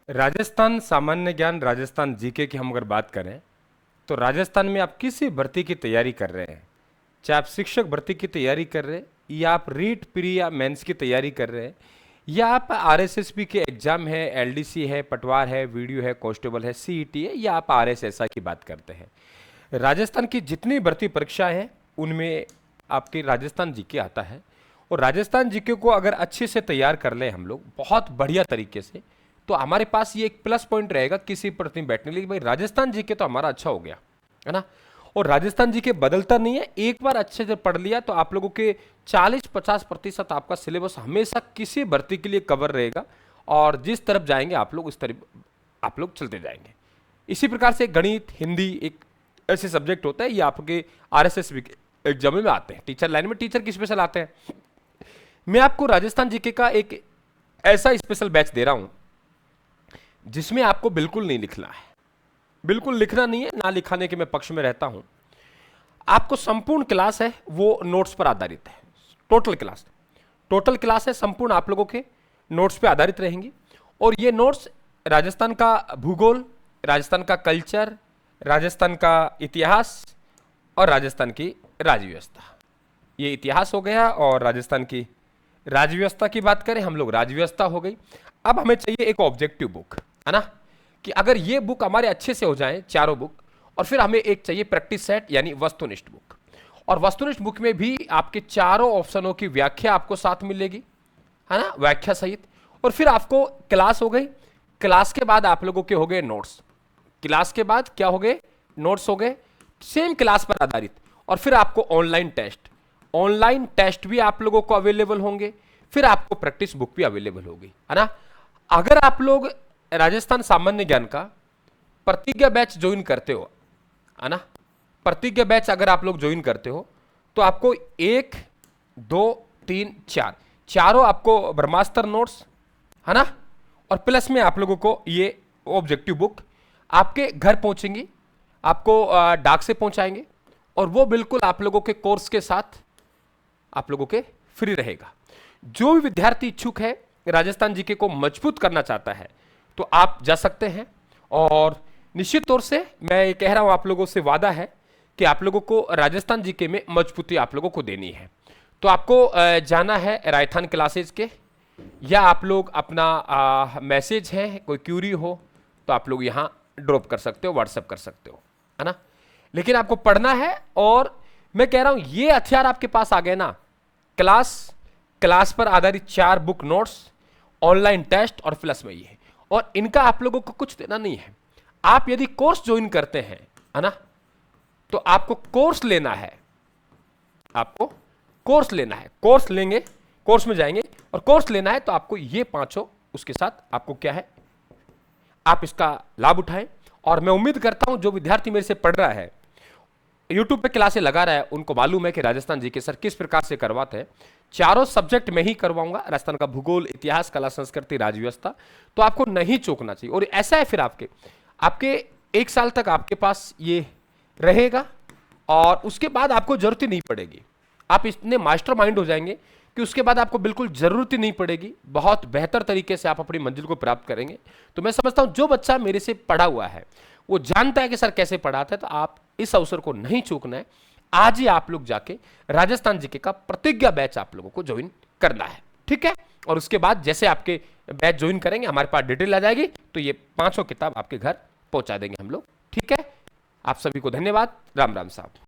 राजस्थान सामान्य ज्ञान, राजस्थान जीके की हम अगर बात करें तो राजस्थान में आप किसी भर्ती की तैयारी कर रहे हैं, चाहे आप शिक्षक भर्ती की तैयारी कर रहे हैं या आप रीट प्री या मेंस की तैयारी कर रहे हैं या आप आरएसएसबी के एग्जाम है, एलडीसी है, पटवार है, वीडियो है, कांस्टेबल है, सीईटी है या आप आरएसएसआई की बात करते हैं, राजस्थान की जितनी भर्ती परीक्षाएं हैं उनमें आपके राजस्थान जीके आता है। और राजस्थान जीके को अगर अच्छे से तैयार कर ले हम लोग बहुत बढ़िया तरीके से, तो हमारे पास ये एक प्लस पॉइंट रहेगा किसी प्रति बैठने के लिए, भाई राजस्थान जीके तो हमारा अच्छा हो गया है ना। और राजस्थान जीके बदलता नहीं है, एक बार अच्छे से पढ़ लिया तो आप लोगों के 40-50% आपका सिलेबस हमेशा किसी भर्ती के लिए कवर रहेगा और जिस तरफ जाएंगे आप लोग उस तरफ आप लोग चलते जाएंगे। इसी प्रकार से गणित, हिंदी एक ऐसे सब्जेक्ट होता है, ये आपके आरएसएसबी के एग्जाम में आते हैं। टीचर लाइन में टीचर की स्पेशल आते हैं। मैं आपको राजस्थान जीके का एक ऐसा स्पेशल बैच दे रहा हूं जिसमें आपको बिल्कुल नहीं लिखना है, बिल्कुल लिखना नहीं है, ना लिखाने के मैं पक्ष में रहता हूं। आपको संपूर्ण क्लास है वो नोट्स पर आधारित है। टोटल क्लास है संपूर्ण आप लोगों के नोट्स पे आधारित रहेंगी। और ये नोट्स राजस्थान का भूगोल, राजस्थान का कल्चर, राजस्थान का इतिहास और राजस्थान की राज्य व्यवस्था, ये इतिहास हो गया। और राजस्थान की राज्य व्यवस्था की बात करें हम लोग, राज्य व्यवस्था हो गई। अब हमें चाहिए एक ऑब्जेक्टिव बुक, है ना, कि अगर ये बुक हमारे अच्छे से हो जाए चारों बुक, और फिर हमें एक चाहिए प्रैक्टिस सेट यानी वस्तुनिष्ठ बुक। और वस्तुनिष्ठ बुक में भी आपके चारों ऑप्शनों की व्याख्या आपको साथ मिलेगी, है ना, व्याख्या सहित। और फिर आपको क्लास हो गई, क्लास के बाद आप लोगों के हो गए नोट्स, क्लास के बाद क्या हो गए, नोट्स हो गए सेम क्लास पर आधारित। और फिर आपको ऑनलाइन टेस्ट भी आप लोगों को अवेलेबल होंगे, फिर आपको प्रैक्टिस बुक भी अवेलेबल होगी, है ना। अगर आप लोग राजस्थान सामान्य ज्ञान का प्रतिज्ञा बैच ज्वाइन करते हो, है ना, प्रतिज्ञा बैच अगर आप लोग ज्वाइन करते हो तो आपको 1, 2, 3, 4 चारों आपको ब्रह्मास्त्र नोट्स, है ना, और प्लस में आप लोगों को ये ऑब्जेक्टिव बुक आपके घर पहुंचेंगी, आपको डाक से पहुंचाएंगे। और वो बिल्कुल आप लोगों के कोर्स के साथ आप लोगों के फ्री रहेगा। जो भी विद्यार्थी इच्छुक है राजस्थान जीके को मजबूत करना चाहता है तो आप जा सकते हैं। और निश्चित तौर से मैं ये कह रहा हूं, आप लोगों से वादा है कि आप लोगों को राजस्थान जीके में मजबूती आप लोगों को देनी है। तो आपको जाना है राजस्थान क्लासेज के, या आप लोग अपना मैसेज है, कोई क्यूरी हो तो आप लोग यहाँ ड्रॉप कर सकते हो, व्हाट्सएप कर सकते हो, है ना। लेकिन आपको पढ़ना है। और मैं कह रहा हूं ये हथियार आपके पास आ गए ना, क्लास पर आधारित 4 बुक नोट्स, ऑनलाइन टेस्ट और प्लस में ये, और इनका आप लोगों को कुछ देना नहीं है। आप यदि कोर्स ज्वाइन करते हैं, है ना, तो आपको कोर्स लेना है, आपको कोर्स लेना है, कोर्स लेंगे, कोर्स में जाएंगे और कोर्स लेना है तो आपको ये पांचों उसके साथ आपको क्या है, आप इसका लाभ उठाएं। और मैं उम्मीद करता हूं जो विद्यार्थी मेरे से पढ़ रहा है, यूट्यूब पे क्लासें लगा रहा है, उनको मालूम है कि राजस्थान जीके सर किस प्रकार से करवाते हैं। चारों सब्जेक्ट में ही करवाऊंगा, राजस्थान का भूगोल, इतिहास, कला, संस्कृति, राज्य व्यवस्था, तो आपको नहीं चूकना चाहिए। और ऐसा है फिर आपके 1 साल तक आपके पास ये रहेगा और उसके बाद आपको जरूरत ही नहीं पड़ेगी। आप इतने मास्टर माइंड हो जाएंगे कि उसके बाद आपको बिल्कुल जरूरत ही नहीं पड़ेगी। बहुत बेहतर तरीके से आप अपनी मंजिल को प्राप्त करेंगे। तो मैं समझता हूं जो बच्चा मेरे से पढ़ा हुआ है वो जानता है कि सर कैसे पढ़ाता है, तो आप इस अवसर को नहीं चूकना है। आज ही आप लोग जाके राजस्थान जीके का प्रतिज्ञा बैच आप लोगों को ज्वाइन करना है, ठीक है। और उसके बाद जैसे आपके बैच ज्वाइन करेंगे हमारे पास डिटेल आ जाएगी, तो ये 500 किताब आपके घर पहुंचा देंगे हम लोग, ठीक है। आप सभी को धन्यवाद। राम राम साहब।